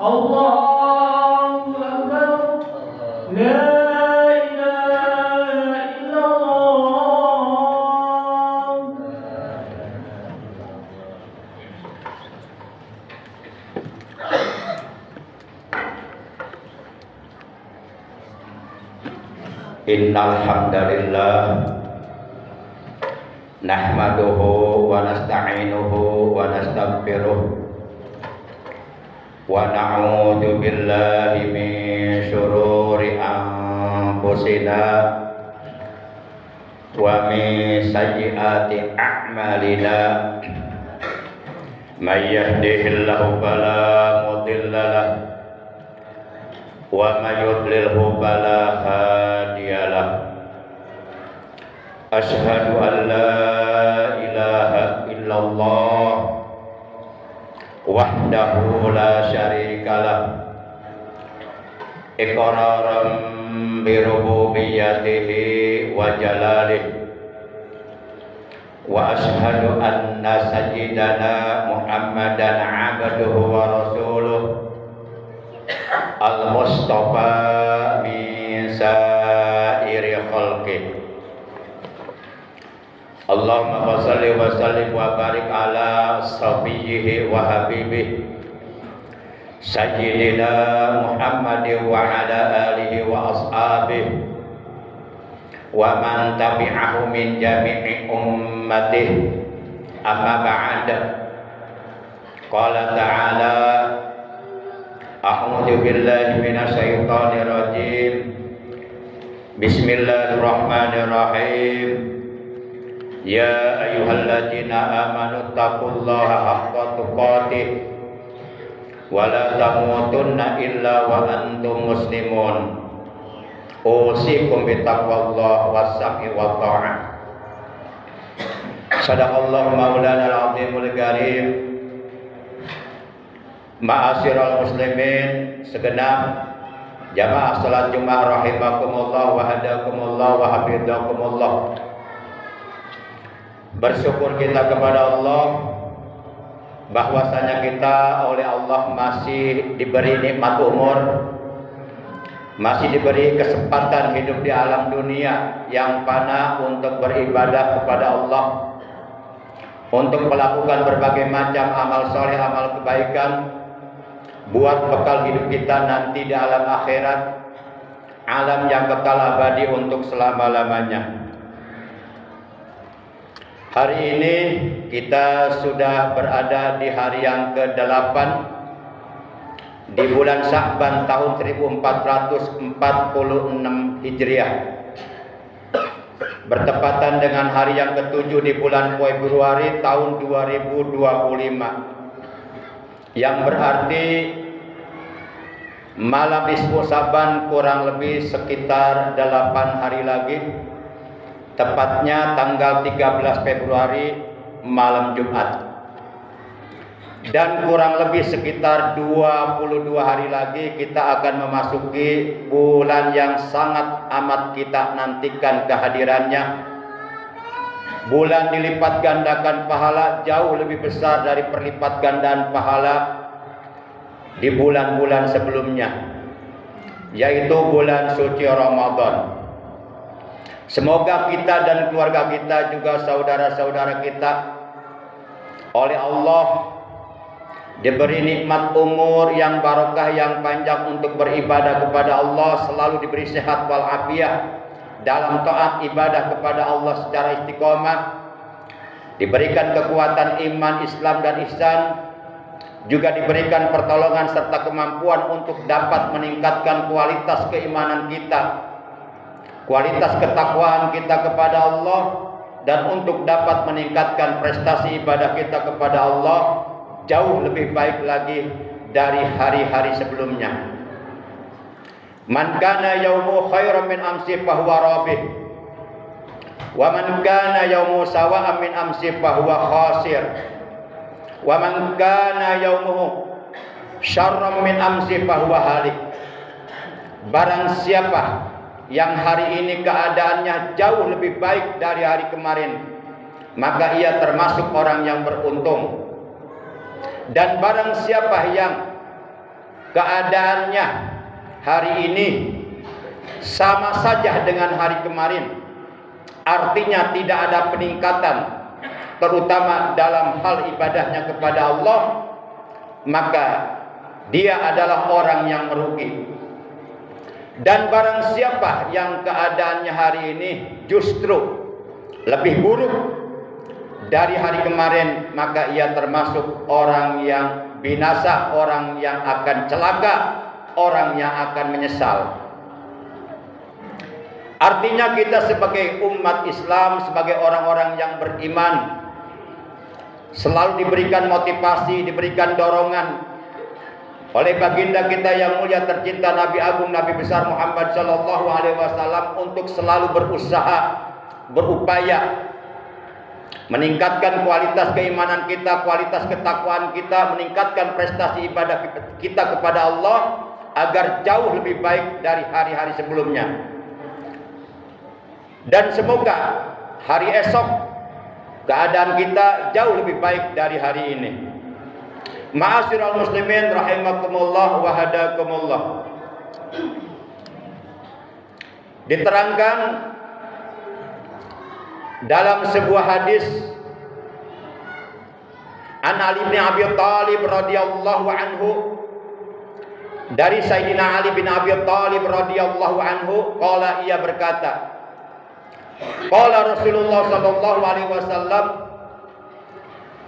Allahu Akbar. La ilaha illallah. Innal hamdalillah nahmaduhu wa nasta'inuhu wa nastaghfiruh wa na'udzu billahi min syururi anfusina wa min sayyiati a'malina may yahdihillahu fala mudilla lahu wa may yudlilhu fala hadiyalah. Asyhadu an la ilaha illallah wahdahu la syarikalah iqraran bi rububiyyatihi wa jalalihi wa asyhadu anna sayyidana Muhammadan abduhu wa rasuluh al-mustafa min sairi khalqih. Allahumma shalli wa sallim wa barik ala safiyyihi wa habibihi sayyidina Muhammadin wa ala alihi wa ashabihi wa man tabi'ahu min jami'i ummatihi. Amma ba'd. Qala ta'ala a'udzu billahi minasy syaithanir rajim. Bismillahirrahmanirrahim. Ya ayyuhalladzina amanu taqullaha haqqa tuqatih wa la tamutunna illa wa antum muslimun. Usikum bittaqwallah was-sam'i wa tha'ah. Sadaqallahu maulana al-azimul karim. Ma'asyiral muslimin segenap jamaah salat Jumat rahimakumullah wa hadakumullah wa hafizakumullah. Bersyukur kita kepada Allah bahwasanya kita oleh Allah masih diberi nikmat umur, masih diberi kesempatan hidup di alam dunia yang fana untuk beribadah kepada Allah, untuk melakukan berbagai macam amal soleh, amal kebaikan, buat bekal hidup kita nanti di alam akhirat, alam yang kekal abadi untuk selama-lamanya. Hari ini kita sudah berada di hari yang ke-8 di bulan Sya'ban tahun 1446 Hijriah, bertepatan dengan hari yang ke-7 di bulan Februari tahun 2025, yang berarti malam nisfu Sya'ban kurang lebih sekitar 8 hari lagi, tepatnya tanggal 13 Februari malam Jumat, dan kurang lebih sekitar 22 hari lagi kita akan memasuki bulan yang sangat amat kita nantikan kehadirannya. Bulan dilipat gandakan pahala jauh lebih besar dari perlipat gandaan pahala di bulan-bulan sebelumnya, yaitu bulan suci Ramadan. Semoga kita dan keluarga kita, juga saudara-saudara kita, oleh Allah diberi nikmat umur yang barokah, yang panjang untuk beribadah kepada Allah, selalu diberi sehat walafiat dalam taat ibadah kepada Allah secara istiqomah, diberikan kekuatan iman, Islam dan ihsan, juga diberikan pertolongan serta kemampuan untuk dapat meningkatkan kualitas keimanan kita, kualitas ketakwaan kita kepada Allah, dan untuk dapat meningkatkan prestasi ibadah kita kepada Allah jauh lebih baik lagi dari hari-hari sebelumnya. Man kana yaumu khairan min amsi fahuwa rabih, wa man kana yaumu sawa'an min amsi fahuwa khasir, wa man kana yaumuhu syarran min amsi fahuwa halik. Barang siapa yang hari ini keadaannya jauh lebih baik dari hari kemarin, maka ia termasuk orang yang beruntung. Dan barang siapa yang keadaannya hari ini sama saja dengan hari kemarin, artinya tidak ada peningkatan terutama dalam hal ibadahnya kepada Allah, maka dia adalah orang yang merugi. Dan barang siapa yang keadaannya hari ini justru lebih buruk dari hari kemarin, maka ia termasuk orang yang binasa, orang yang akan celaka, orang yang akan menyesal. Artinya kita sebagai umat Islam, sebagai orang-orang yang beriman, selalu diberikan motivasi, diberikan dorongan oleh baginda kita yang mulia tercinta, Nabi Agung, Nabi besar Muhammad Sallallahu Alaihi Wasallam, untuk selalu berusaha, berupaya meningkatkan kualitas keimanan kita, kualitas ketakwaan kita, meningkatkan prestasi ibadah kita kepada Allah agar jauh lebih baik dari hari-hari sebelumnya. Dan semoga hari esok keadaan kita jauh lebih baik dari hari ini. Ma'asyiral muslimin rahimakumullah wa hadakumullah. Diterangkan dalam sebuah hadis An Ali bin Abi Thalib radhiyallahu anhu, dari Sayyidina Ali bin Abi Thalib radhiyallahu anhu, qala, ia berkata, qala Rasulullah sallallahu alaihi wasallam,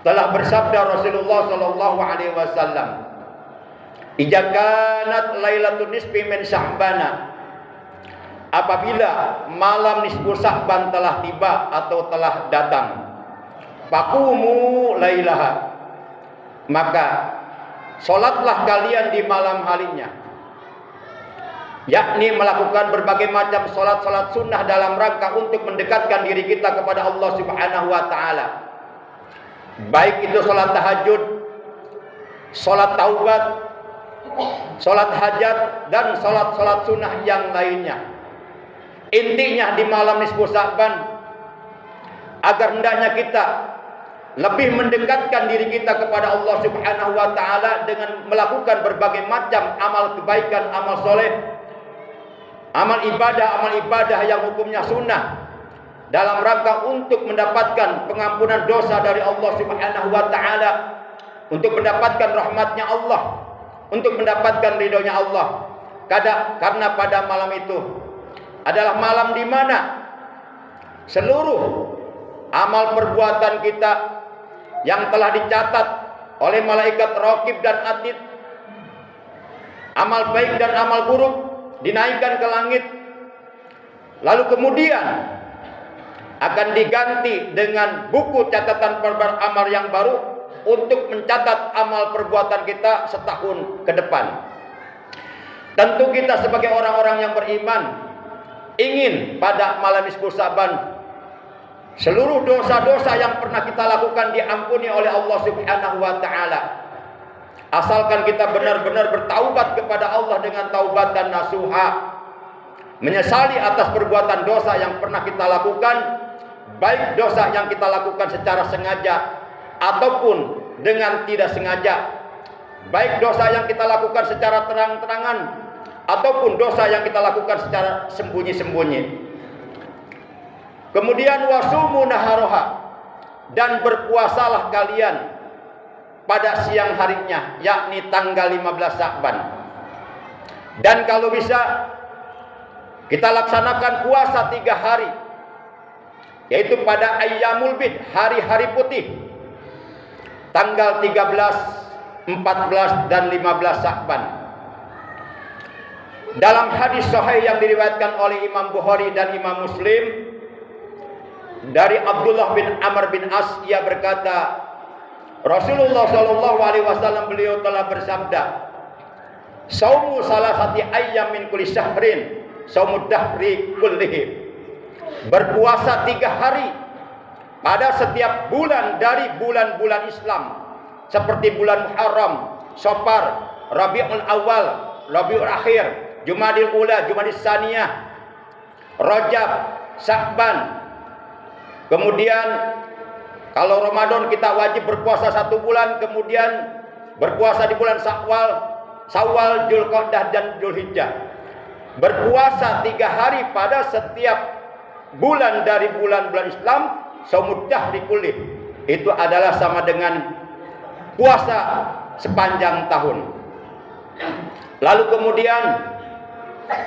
telah bersabda Rasulullah sallallahu alaihi wasallam, idza kanat lailatul nisfi min Sya'bana, apabila malam nisfu Sya'ban telah tiba atau telah datang, faqumu lailaha, maka salatlah kalian di malam harinya, yakni melakukan berbagai macam salat-salat sunnah dalam rangka untuk mendekatkan diri kita kepada Allah Subhanahu wa taala. Baik itu salat tahajud, salat taubat, salat hajat, dan salat-salat sunnah yang lainnya. Intinya di malam nisfu Sya'ban, agar hendaknya kita lebih mendekatkan diri kita kepada Allah Subhanahu wa taala dengan melakukan berbagai macam amal kebaikan, amal soleh, amal ibadah yang hukumnya sunnah, dalam rangka untuk mendapatkan pengampunan dosa dari Allah Subhanahu wa taala, untuk mendapatkan rahmatnya Allah, untuk mendapatkan ridhonya Allah. Karena pada malam itu adalah malam di mana seluruh amal perbuatan kita yang telah dicatat oleh malaikat Raqib dan Atid, amal baik dan amal buruk, dinaikkan ke langit, lalu kemudian akan diganti dengan buku catatan amal yang baru untuk mencatat amal perbuatan kita setahun ke depan. Tentu kita sebagai orang-orang yang beriman ingin pada malam nisfu Sya'ban seluruh dosa-dosa yang pernah kita lakukan diampuni oleh Allah Subhanahu wa taala. Asalkan kita benar-benar bertaubat kepada Allah dengan taubatan nasuha, menyesali atas perbuatan dosa yang pernah kita lakukan, baik dosa yang kita lakukan secara sengaja ataupun dengan tidak sengaja, baik dosa yang kita lakukan secara terang-terangan ataupun dosa yang kita lakukan secara sembunyi-sembunyi. Kemudian wasumu naharoha, dan berpuasalah kalian pada siang harinya, yakni tanggal 15 Sya'ban. Dan kalau bisa kita laksanakan puasa 3 hari, yaitu pada ayyamul bid, hari-hari putih, tanggal 13, 14 dan 15 Sya'ban. Dalam hadis sahih yang diriwayatkan oleh Imam Bukhari dan Imam Muslim dari Abdullah bin Amr bin As, ia berkata, Rasulullah Shallallahu Alaihi Wasallam, beliau telah bersabda, saumu salasati ayyam min kulli syahrin saumud dahri kullihi, berpuasa 3 hari pada setiap bulan dari bulan-bulan Islam, seperti bulan Muharram, Safar, Rabiul Awal, Rabiul Akhir, Jumadil Ula, Jumadil Saniyah, Rajab, Sya'ban. Kemudian kalau Ramadan kita wajib berpuasa 1 bulan, kemudian berpuasa di bulan Syawal Syawal, Dzulqa'dah dan Dzulhijjah. Berpuasa 3 hari pada setiap bulan dari bulan-bulan Islam, saumud dahri kullih. Itu adalah sama dengan puasa sepanjang tahun. Lalu kemudian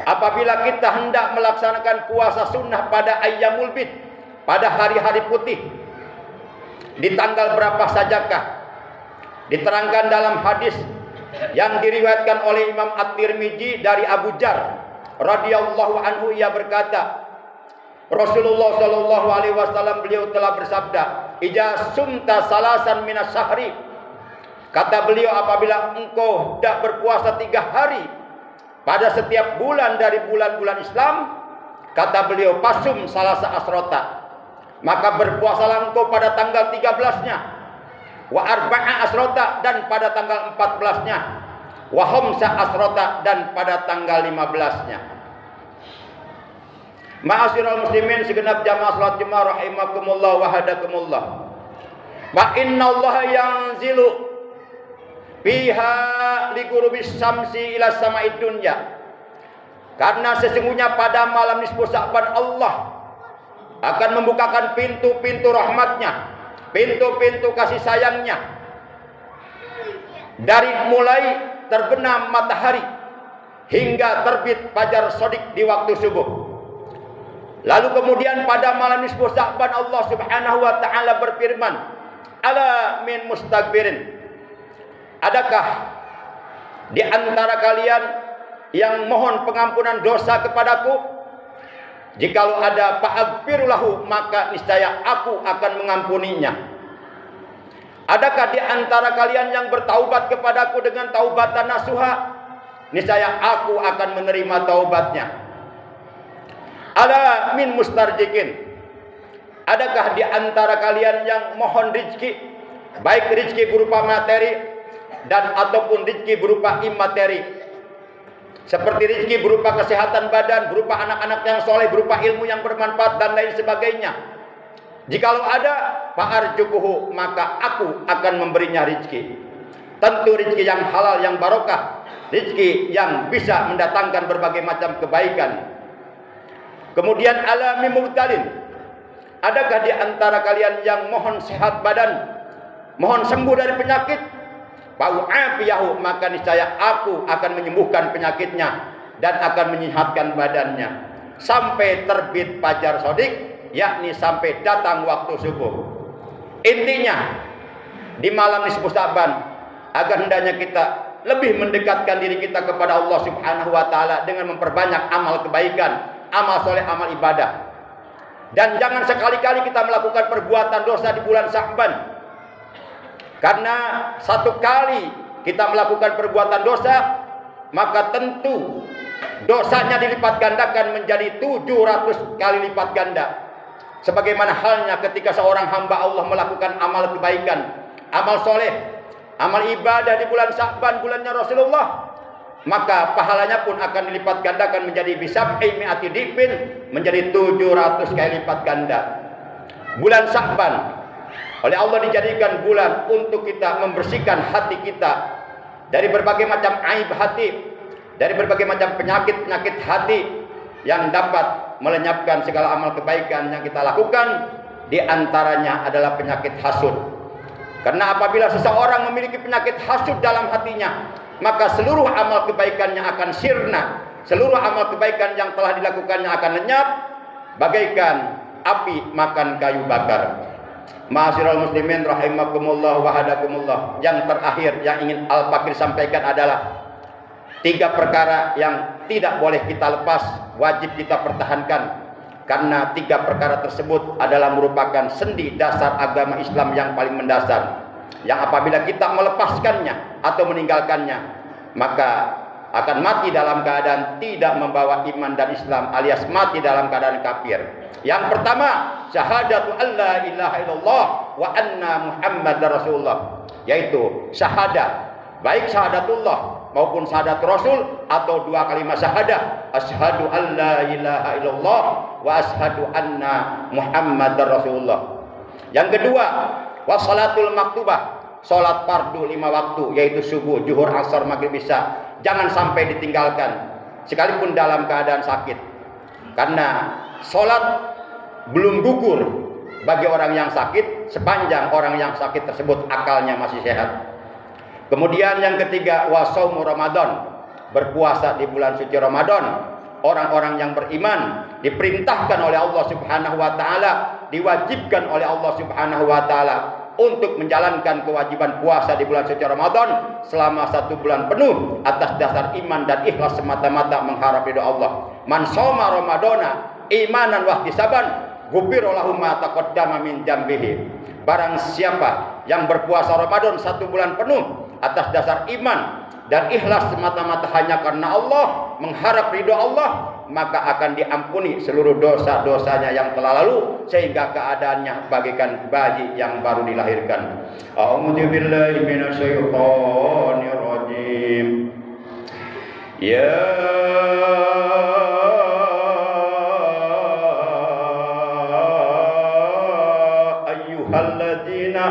apabila kita hendak melaksanakan puasa sunnah pada ayyamul bid, pada hari-hari putih, di tanggal berapa sajakah? Diterangkan dalam hadis yang diriwayatkan oleh Imam At-Tirmidzi dari Abu Dzar radhiyallahu anhu, ia berkata, Rasulullah sallallahu alaihi wasallam beliau telah bersabda, "Idza sumta salasan minas syahri." Kata beliau, apabila engkau hendak berpuasa 3 hari pada setiap bulan dari bulan-bulan Islam, kata beliau, "Pasum salasa asrota." Maka berpuasalah engkau pada tanggal 13-nya, wa arba'a asrota, dan pada tanggal 14-nya, wa khamsa asrota, dan pada tanggal 15-nya. Ma'asyiral muslimin, segenap jamaah salat Jumat rahimakumullah wa hadakumullah. Wa innallaha yanzilu fiha ligurubis samsi ila sama'id dunya. Karena sesungguhnya pada malam nisfu Sya'ban Allah akan membukakan pintu-pintu rahmatnya, pintu-pintu kasih sayangnya, dari mulai terbenam matahari hingga terbit fajar shadiq di waktu subuh. Lalu kemudian pada malam nisfu Sya'ban Allah Subhanahu wa taala berfirman, "Ala min mustakbirin." Adakah di antara kalian yang mohon pengampunan dosa kepadaku? Jikalau ada, fa'aghfir lahu, maka niscaya aku akan mengampuninya. Adakah di antara kalian yang bertaubat kepadaku dengan taubatan nasuha? Niscaya aku akan menerima taubatnya. Ala min mustarjikin. Adakah di antara kalian yang mohon rizki, baik rizki berupa materi dan ataupun rizki berupa imateri, seperti rezeki berupa kesehatan badan, berupa anak-anak yang soleh, berupa ilmu yang bermanfaat dan lain sebagainya? Jikalau ada, fa'arjukuhu, maka aku akan memberinya rezeki. Tentu rezeki yang halal, yang barokah, rezeki yang bisa mendatangkan berbagai macam kebaikan. Kemudian alami mubtalin. Adakah di antara kalian yang mohon sehat badan, mohon sembuh dari penyakit? Fa'u'afiyahu, maka niscaya aku akan menyembuhkan penyakitnya dan akan menyehatkan badannya sampai terbit fajar shadiq, yakni sampai datang waktu subuh. Intinya di malam nisfu Sya'ban agar hendaknya kita lebih mendekatkan diri kita kepada Allah Subhanahu wa taala dengan memperbanyak amal kebaikan, amal soleh, amal ibadah. Dan jangan sekali-kali kita melakukan perbuatan dosa di bulan Sya'ban. Karena satu kali kita melakukan perbuatan dosa, maka tentu dosanya dilipat gandakan menjadi 700 kali lipat ganda. Sebagaimana halnya ketika seorang hamba Allah melakukan amal kebaikan, amal soleh, amal ibadah di bulan Sya'ban, bulannya Rasulullah, maka pahalanya pun akan dilipat gandakan menjadi bisab'i mi'ati difin, menjadi 700 kali lipat ganda. Bulan Sya'ban oleh Allah dijadikan bulan untuk kita membersihkan hati kita dari berbagai macam aib hati, dari berbagai macam penyakit-penyakit hati yang dapat melenyapkan segala amal kebaikan yang kita lakukan. Di antaranya adalah penyakit hasud. Karena apabila seseorang memiliki penyakit hasud dalam hatinya, maka seluruh amal kebaikannya akan sirna, seluruh amal kebaikan yang telah dilakukannya akan lenyap bagaikan api makan kayu bakar. Ma'asyiral muslimin rahimakumullah wa hadakumullah. Yang terakhir yang ingin Al-Fakir sampaikan adalah 3 perkara yang tidak boleh kita lepas, wajib kita pertahankan. Karena 3 perkara tersebut adalah merupakan sendi dasar agama Islam yang paling mendasar, yang apabila kita melepaskannya atau meninggalkannya, maka akan mati dalam keadaan tidak membawa iman dan Islam, alias mati dalam keadaan kafir. Yang pertama, syahadatu alla ilaha illallah wa anna muhammadar rasulullah, yaitu syahadat, baik syahadatullah maupun syahadat Rasul, atau 2 kalimat syahadah, asyhadu alla ilaha illallah wa asyhadu anna muhammadar rasulullah. Yang kedua, wassalatul maktubah, salat fardu 5 waktu, yaitu subuh, zuhur, asar, maghrib, isya, jangan sampai ditinggalkan sekalipun dalam keadaan sakit. Karena sholat belum gugur bagi orang yang sakit sepanjang orang yang sakit tersebut akalnya masih sehat. Kemudian yang ketiga, wasaumu Ramadan, berpuasa di bulan suci Ramadan. Orang-orang yang beriman diperintahkan oleh Allah Subhanahu wa taala, diwajibkan oleh Allah Subhanahu wa taala untuk menjalankan kewajiban puasa di bulan suci Ramadan selama 1 bulan penuh atas dasar iman dan ikhlas semata-mata mengharap ridha Allah. Man shoma Ramadana imanan wa ihtisaban ghufira lahu ma taqaddama min dzambihi. Barang siapa yang berpuasa Ramadan 1 bulan penuh atas dasar iman dan ikhlas semata-mata hanya karena Allah, mengharap ridho Allah, maka akan diampuni seluruh dosa-dosanya yang telah lalu sehingga keadaannya bagaikan bayi yang baru dilahirkan. A'udzu billahi minasyaitonir rajim. Ya ayyuhalladzina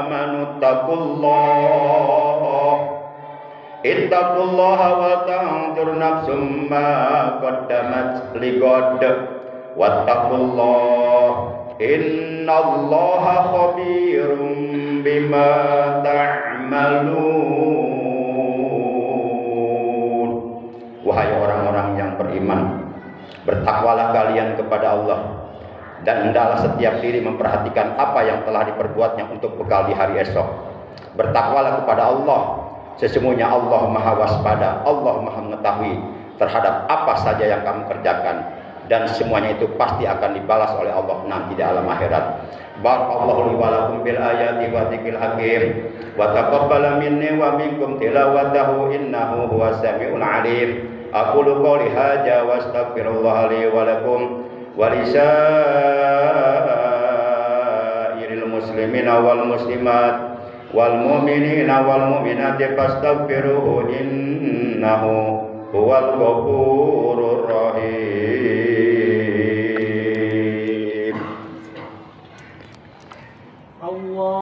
amanu taqullaha ittaqullaha wa tanzur nafsum ma qaddamat lighad wattaqullaha innallaha khabirum bima ta'malun. Wahai orang-orang yang beriman, bertakwalah kalian kepada Allah dan hendaklah setiap diri memperhatikan apa yang telah diperbuatnya untuk bekal di hari esok. Bertakwalah kepada Allah, sesungguhnya Allah Maha Waspada, Allah Maha mengetahui terhadap apa saja yang kamu kerjakan, dan semuanya itu pasti akan dibalas oleh Allah nanti di alam akhirat. Barakallahu li wa lakum bil ayati wa dzikril hakim wa taqabbala minni wa minkum tilawatahu innahu huwas samiul alim. Aqulu qouli hadza wa astaghfirullah li wa lakum wa lisairil muslimina wal muslimat wal mu'minina wal mu'minati fastaghfiruhu innahu huwal ghafurur rahim.